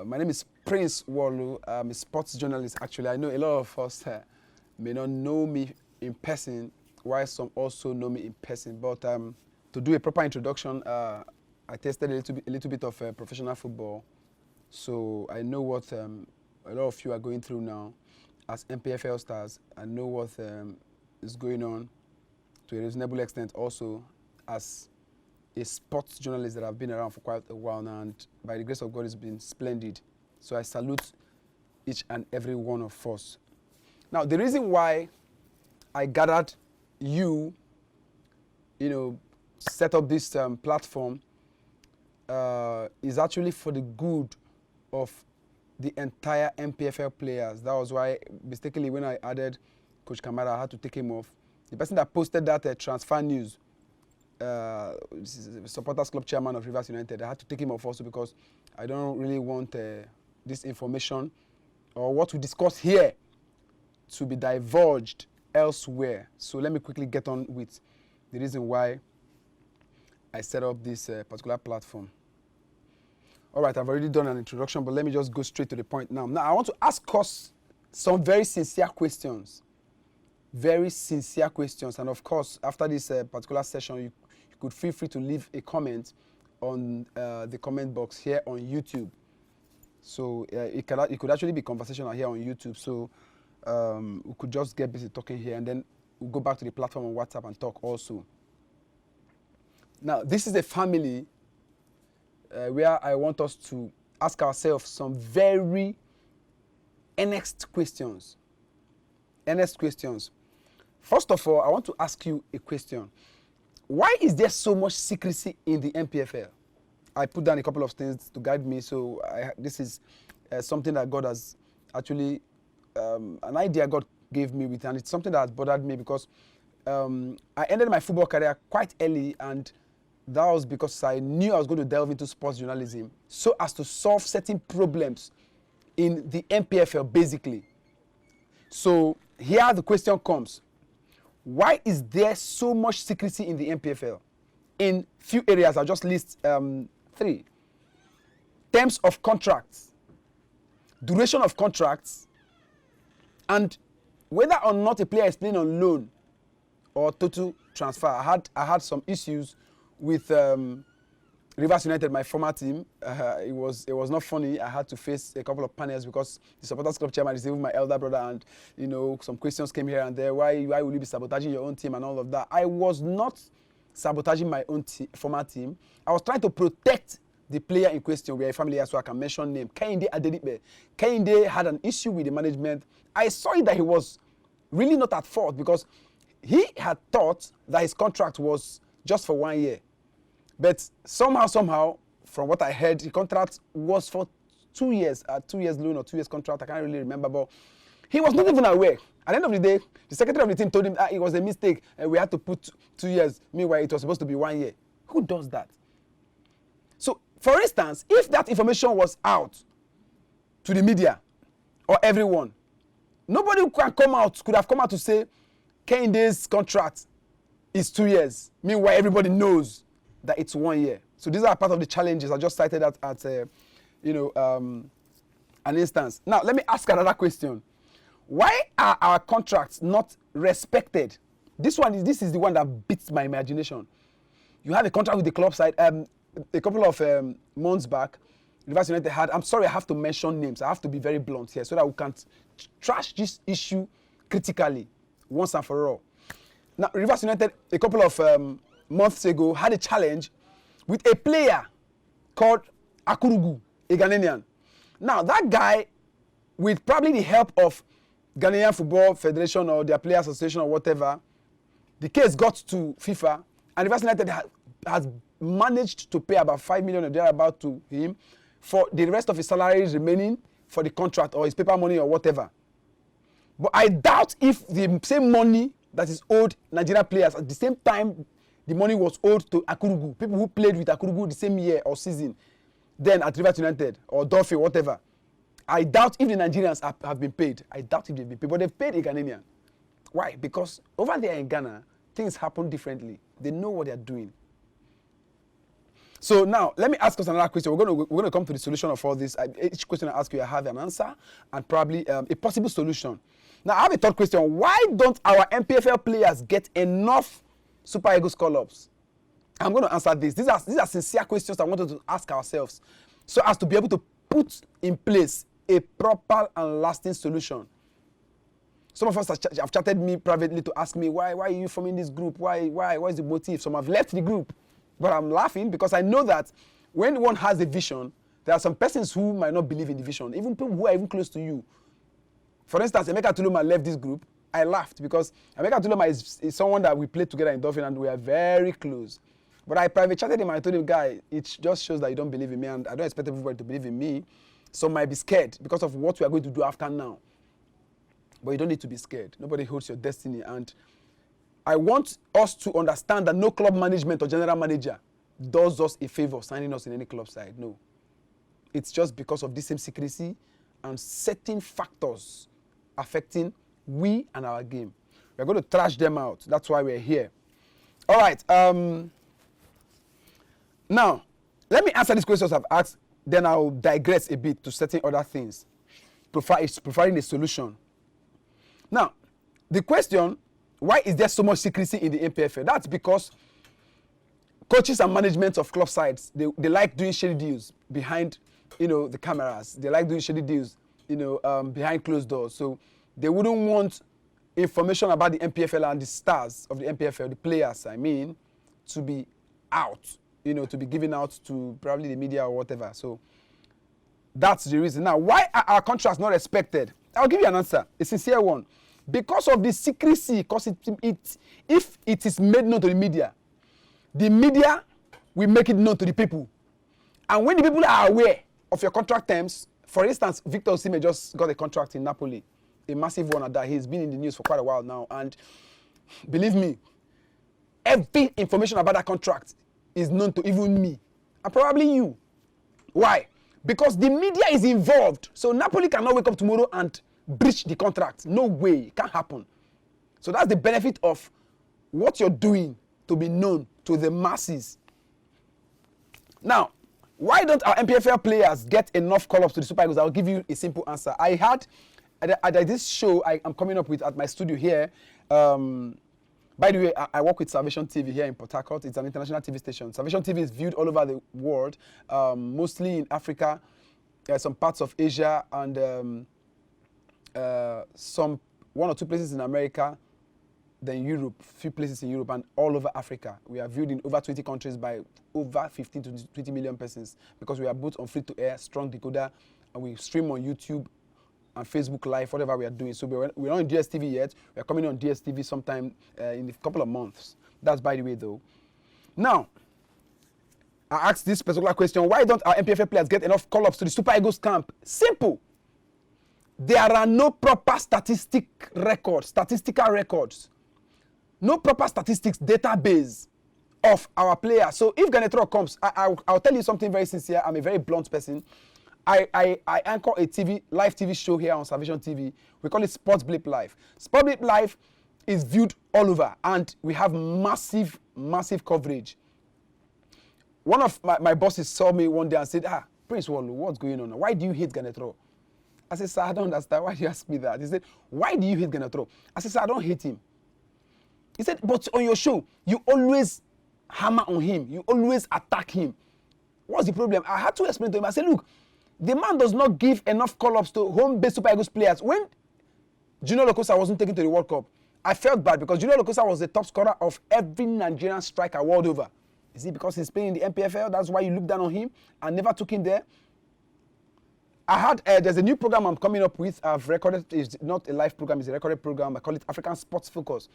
My name is Prince Walu. I'm a sports journalist. Actually, I know a lot of us may not know me in person, while some also know me in person. But to do a proper introduction, I tested a little bit of professional football, so I know what a lot of you are going through now as Npfl stars. I know what is going on to a reasonable extent also as a sports journalist that I've been around for quite a while now, and by the grace of God, it's been splendid. So I salute each and every one of us. Now, the reason why I gathered you, set up this platform is actually for the good of the entire Npfl players. That was why, mistakenly, when I added Coach Kamara, I had to take him off. The person that posted that transfer news, this is a supporters club chairman of Rivers United. I had to take him off also because I don't really want this information or what we discuss here to be divulged elsewhere. So let me quickly get on with the reason why I set up this particular platform. All right, I've already done an introduction, but let me just go straight to the point now. Now, I want to ask us some very sincere questions. Very sincere questions. And of course, after this particular session, you could feel free to leave a comment on the comment box here on YouTube. So it could actually be conversational here on YouTube. So we could just get busy talking here, and then we'll go back to the platform on WhatsApp and talk also. Now, this is a family where I want us to ask ourselves some very earnest questions. Earnest questions. First of all, I want to ask you a question. Why is there so much secrecy in the Npfl? I put down a couple of things to guide me. So this is something that God has actually, an idea God gave me with, and it's something that has bothered me because I ended my football career quite early, and that was because I knew I was going to delve into sports journalism so as to solve certain problems in the Npfl, basically. So here the question comes. Why is there so much secrecy in the Npfl? In few areas, I'll just list 3. Terms of contracts, duration of contracts, and whether or not a player is playing on loan or total transfer. I had some issues with Rivers United, my former team. It was not funny. I had to face a couple of panels because the supporters club chairman is even my elder brother, and some questions came here and there. Why will you be sabotaging your own team and all of that? I was not sabotaging my own former team. I was trying to protect the player in question. We are a family, so I can mention name. Kehinde Adedipe. Kehinde had an issue with the management. I saw it that he was really not at fault because he had thought that his contract was just for 1 year. But somehow, from what I heard, the contract was for 2 years, 2 years loan or 2 years contract. I can't really remember, but he was not even aware. At the end of the day, the secretary of the team told him that it was a mistake and we had to put 2 years. Meanwhile, it was supposed to be 1 year. Who does that? So, for instance, if that information was out to the media or everyone, nobody could have come out to say Kehinde's contract is 2 years. Meanwhile, everybody knows that it's 1 year. So these are part of the challenges. I just cited that at an instance. Now, let me ask another question. Why are our contracts not respected? This is the one that beats my imagination. You have a contract with the club side. A couple of months back, Rivers United had, I'm sorry, I have to mention names. I have to be very blunt here so that we can trash this issue critically once and for all. Now, Rivers United, a couple of months ago, had a challenge with a player called Akurugu, a Ghanaian. Now, that guy, with probably the help of Ghanaian Football Federation or their player association or whatever, the case got to FIFA, and Rivers United has managed to pay about 5 million or thereabout to him for the rest of his salary remaining for the contract or his paper money or whatever. But I doubt if the same money that is owed Nigerian players at the same time the money was owed to Akurugu, people who played with Akurugu the same year or season, then at Rivers United or Dolphin, whatever. I doubt if the Nigerians have been paid. I doubt if they've been paid, but they've paid a Ghanaian. Why? Because over there in Ghana, things happen differently. They know what they're doing. So now, let me ask us another question. We're going to come to the solution of all this. Each question I ask you, I have an answer and probably a possible solution. Now, I have a third question. Why don't our Npfl players get enough Super Eagles call-ups? I'm going to answer this. These are sincere questions I wanted to ask ourselves so as to be able to put in place a proper and lasting solution. Some of us have chatted me privately to ask me, why are you forming this group? Why is the motive? Some have left the group. But I'm laughing because I know that when one has a vision, there are some persons who might not believe in the vision, even people who are even close to you. For instance, Emeka Tuluma left this group. I laughed because Emeka Tuluma is someone that we played together in Dolphin and we are very close. But I private chatted him and I told him, guy, it just shows that you don't believe in me and I don't expect everybody to believe in me. Some might be scared because of what we are going to do after now. But you don't need to be scared. Nobody holds your destiny. And I want us to understand that no club management or general manager does us a favor signing us in any club side. No. It's just because of this same secrecy and certain factors affecting we and our game. We're going to trash them out. That's why we're here. All right. Now, let me answer these questions I've asked. Then I'll digress a bit to certain other things, providing a solution. Now, the question, why is there so much secrecy in the Npfl? That's because coaches and management of club sides, they like doing shady deals behind, the cameras. They like doing shady deals, behind closed doors. So they wouldn't want information about the Npfl and the stars of the Npfl, the players, to be out, to be given out to probably the media or whatever. So that's the reason. Now, why are our contracts not respected? I'll give you an answer, a sincere one. Because of the secrecy, because if it is made known to the media will make it known to the people. And when the people are aware of your contract terms, for instance, Victor Osimhen just got a contract in Napoli, a massive one at that. He's been in the news for quite a while now. And believe me, every information about that contract is known to even me and probably you. Why? Because the media is involved. So Napoli cannot wake up tomorrow and breach the contract. No way. It can't happen. So that's the benefit of what you're doing to be known to the masses. Now, why don't our Npfl players get enough call-ups to the Super Eagles? I'll give you a simple answer. I had at this show I'm coming up with at my studio here. By the way, I work with Salvation TV here in Port Harcourt. It's an international TV station. Salvation TV is viewed all over the world, mostly in Africa, some parts of Asia, and one or two places in America, then Europe, few places in Europe, and all over Africa. We are viewed in over 20 countries by over 15 to 20 million persons because we are both on free-to-air, strong decoder, and we stream on YouTube and Facebook Live, whatever we are doing. So we're not on DSTV yet. We're coming on DSTV sometime in a couple of months. That's by the way, though. Now, I asked this particular question, why don't our Npfl players get enough call-ups to the Super Eagles camp? Simple. There are no proper statistical records. No proper statistics database of our players. So if Ganetro comes, I'll tell you something very sincere. I'm a very blunt person. I anchor a live TV show here on Salvation TV. We call it Sports Blip Live. Sports Blip Live is viewed all over, and we have massive coverage. One of my bosses saw me one day and said, Prince Wallo, what's going on? Why do you hate Ganetro? I said, sir, I don't understand. Why do you ask me that? He said, why do you hate Ganetro? I said, sir, I don't hate him. He said, but on your show, you always hammer on him. You always attack him. What's the problem? I had to explain to him. I said, look, the man does not give enough call-ups to home-based Super Eagles players. When Junior Lokosa wasn't taken to the World Cup, I felt bad because Junior Lokosa was the top scorer of every Nigerian striker world over. Is it because he's playing in the Npfl? That's why you look down on him and never took him there? There's a new program I'm coming up with. I've recorded. It's not a live program. It's a recorded program. I call it African Sports Focus.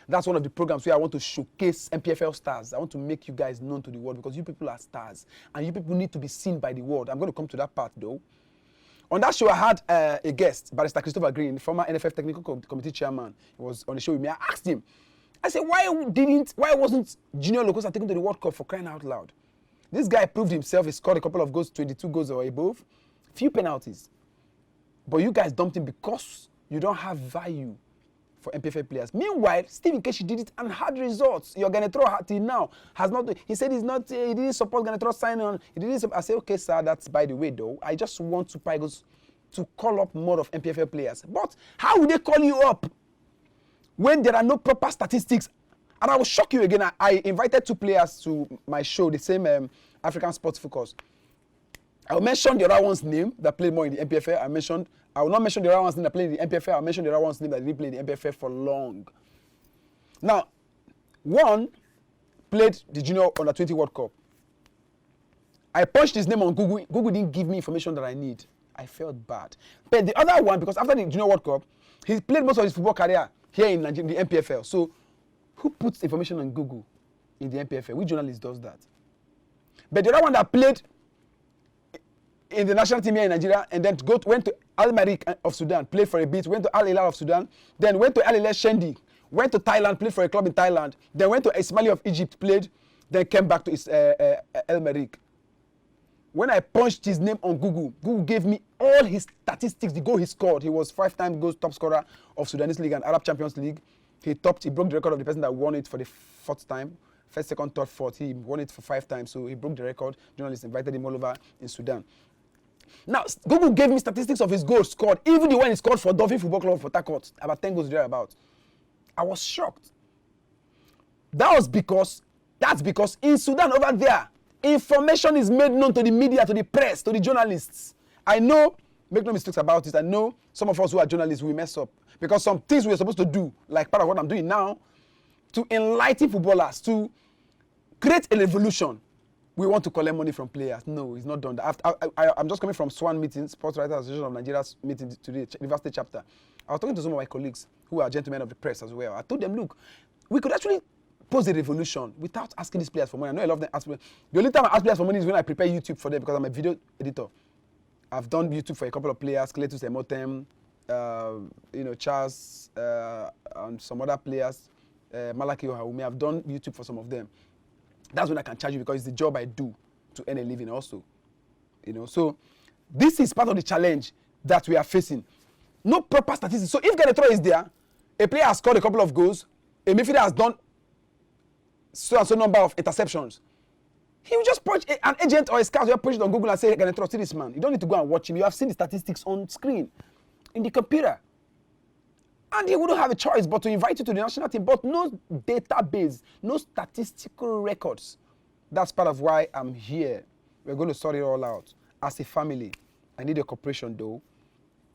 That's one of the programs where I want to showcase Npfl stars. I want to make you guys known to the world because you people are stars and you people need to be seen by the world. I'm going to come to that part though. On that show, I had a guest, Barrister Christopher Green, former NFF Technical Committee Chairman. He was on the show with me. I asked him, I said, why wasn't Junior Lokosa taken to the World Cup for crying out loud? This guy proved himself. He scored a couple of goals, 22 goals or above, few penalties. But you guys dumped him because you don't have value for Npfl players. Meanwhile, Stephen Keshi did it and had results. Your Ganetro till now has not. He said he's not. He didn't support Ganetro signing on. He didn't. I say, okay, sir. That's by the way, though. I just want Super Eagles to call up more of Npfl players. But how would they call you up when there are no proper statistics? And I will shock you again. I invited 2 players to my show, the same African Sports Focus. I will mention the other one's name that played more in the Npfl. I will not mention the other one's name that played in the Npfl. I'll mention the other one's name that didn't play in the Npfl for long. Now, one played the Junior Under 20 World Cup. I punched his name on Google. Google didn't give me information that I need. I felt bad. But the other one, because after the Junior World Cup, he played most of his football career here in Nigeria, the Npfl. So, who puts information on Google in the Npfl? Which journalist does that? But the other one that played in the national team here in Nigeria and then went to Al Marik of Sudan, played for a bit, went to Al Hilal of Sudan, then went to Al Hilal Shendi, went to Thailand, played for a club in Thailand, then went to Ismaili of Egypt, played, then came back to Al Marik. When I punched his name on Google, Google gave me all his statistics, the goal he scored. He was 5-time goals top scorer of Sudanese League and Arab Champions League. He broke the record of the person that won it for the 4th time. First, second, third, fourth. He won it for 5 times, so he broke the record. Journalists invited him all over in Sudan. Now, Google gave me statistics of his goals scored, even the one he scored for Dolphin Football Club for Port Harcourt, about 10 goals thereabout. I was shocked. That's because in Sudan over there, information is made known to the media, to the press, to the journalists. I know, make no mistakes about it, I know some of us who are journalists, we mess up. Because some things we're supposed to do, like part of what I'm doing now, to enlighten footballers, to create a revolution, we want to collect money from players. No, it's not done that. I'm just coming from SWAN meeting, Sports Writers Association of Nigeria's meeting today, University chapter. I was talking to some of my colleagues who are gentlemen of the press as well. I told them, look, we could actually pose a revolution without asking these players for money. I know a lot of them ask me. The only time I ask players for money is when I prepare YouTube for them because I'm a video editor. I've done YouTube for a couple of players, Cletus Emotem, Charles, and some other players, Malaki Ohaumi. I've done YouTube for some of them. That's when I can charge you because it's the job I do to earn a living also. So this is part of the challenge that we are facing. No proper statistics. So if Ganetro is there, a player has scored a couple of goals, a midfielder has done so and so number of interceptions, he will just punch an agent or a scout will punch it on Google and say, Ganetro, see this man. You don't need to go and watch him. You have seen the statistics on screen, in the computer. And he wouldn't have a choice but to invite you to the national team. But no database, no statistical records. That's part of why I'm here. We're going to sort it all out. As a family, I need your cooperation though.